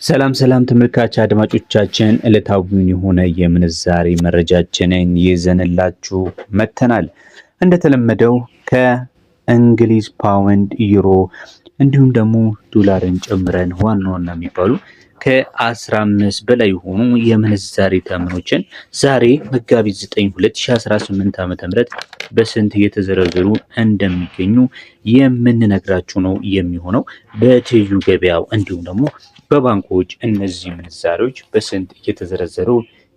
ሰላም ሰላም ተመልካች አድማጮቻችን ዕለታዊውን የሆነ የምንዛሬ መረጃችንን ይዘንላችሁ መተናል። እንደተለመደው ከእንግሊዝ ፓውንድ፣ ዩሮ እንዲሁም ደግሞ ዶላርን ጨምረን ዋና ዋና የሚባሉ ከ15 በላይ የሆኑ የምንዛሬ ተመኖችን ዛሬ መጋቢት 9 2018 ዓ.ም በስንት እየተዘረዘሩ እንደሚገኙ የምንነግራችሁ ነው የሚሆነው። በትይዩ ገበያው እንዲሁም ደግሞ በባንኮች እነዚህ ምንዛሬዎች በስንት እየተዘረዘሩ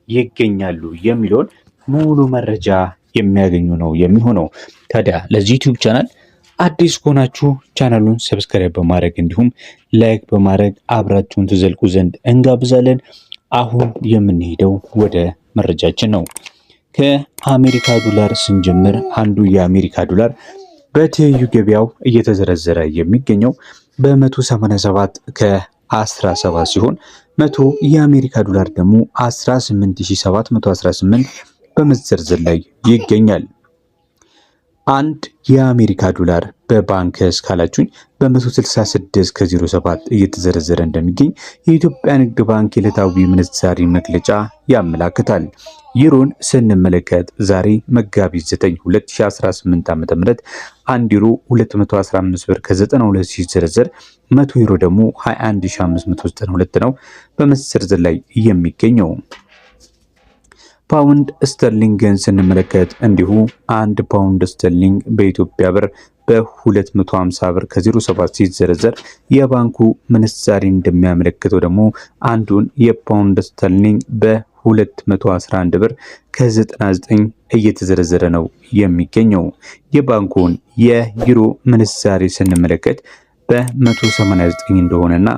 ይገኛሉ የሚለውን ሙሉ መረጃ የሚያገኙ ነው የሚሆነው። ታዲያ ለዚህ ዩቲዩብ ቻናል አዲስ ከሆናችሁ ቻናሉን ሰብስክራይብ በማድረግ እንዲሁም ላይክ በማድረግ አብራችሁን ትዘልቁ ዘንድ እንጋብዛለን። አሁን የምንሄደው ወደ መረጃችን ነው። ከአሜሪካ ዶላር ስንጀምር አንዱ የአሜሪካ ዶላር በትይዩ ገበያው እየተዘረዘረ የሚገኘው በ187 ከ17 ሲሆን 100 የአሜሪካ ዶላር ደግሞ 18718 በመዘርዘር ላይ ይገኛል። አንድ የአሜሪካ ዶላር በባንክ እስካላችሁኝ በ166 ከ07 እየተዘረዘረ እንደሚገኝ የኢትዮጵያ ንግድ ባንክ የዕለታዊ ምንዛሪ መግለጫ ያመላክታል። ዩሮን ስንመለከት ዛሬ መጋቢት 9 2018 ዓ.ም 1 ዩሮ 215 ብር ከ92 ሲዘረዘር 100 ዩሮ ደግሞ 21592 ነው በመዘርዘር ላይ የሚገኘው። ፓውንድ ስተርሊንግን ስንመለከት እንዲሁ 1 ፓውንድ ስተርሊንግ በኢትዮጵያ ብር በ250 ብር ከ07 ሲዘረዘር የባንኩ ምንዛሪ እንደሚያመለክተው ደግሞ አንዱን የፓውንድ ስተርሊንግ በ211 ብር ከ99 እየተዘረዘረ ነው የሚገኘው። የባንኩን የዩሮ ምንዛሪ ስንመለከት በ189 እንደሆነና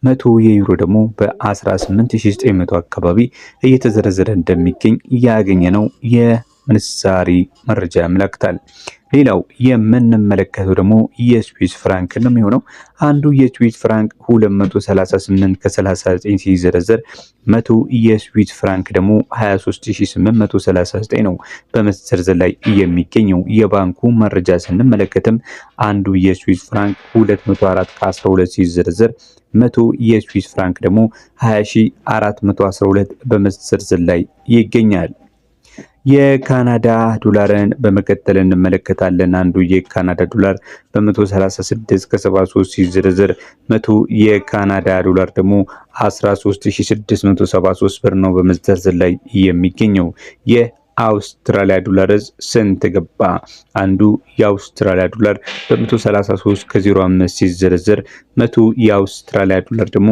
100 የዩሮ ደግሞ በ18900 አካባቢ እየተዘረዘረ እንደሚገኝ ያገኘነው የምንዛሪ መረጃ ያመለክታል። ሌላው የምንመለከተው ደግሞ የስዊስ ፍራንክ ነው የሚሆነው። አንዱ የስዊስ ፍራንክ 238 ከ39 ሲዘረዘር 100 የስዊስ ፍራንክ ደግሞ 23839 ነው በመዘርዘር ላይ የሚገኘው። የባንኩ መረጃ ስንመለከትም አንዱ የስዊስ ፍራንክ 204 ከ12 ሲዘረዘር 100 የስዊስ ፍራንክ ደግሞ 20412 በመዘርዘር ላይ ይገኛል። የካናዳ ዶላርን በመከተል እንመለከታለን። አንዱ የካናዳ ዶላር በ136 ከ73 ሲዘረዘር 100 የካናዳ ዶላር ደግሞ 13673 ብር ነው በመዘርዘር ላይ የሚገኘው። የአውስትራሊያ ዶላርስ ስንት ገባ? አንዱ የአውስትራሊያ ዶላር በ133 ከ05 ሲዘረዘር 100 የአውስትራሊያ ዶላር ደግሞ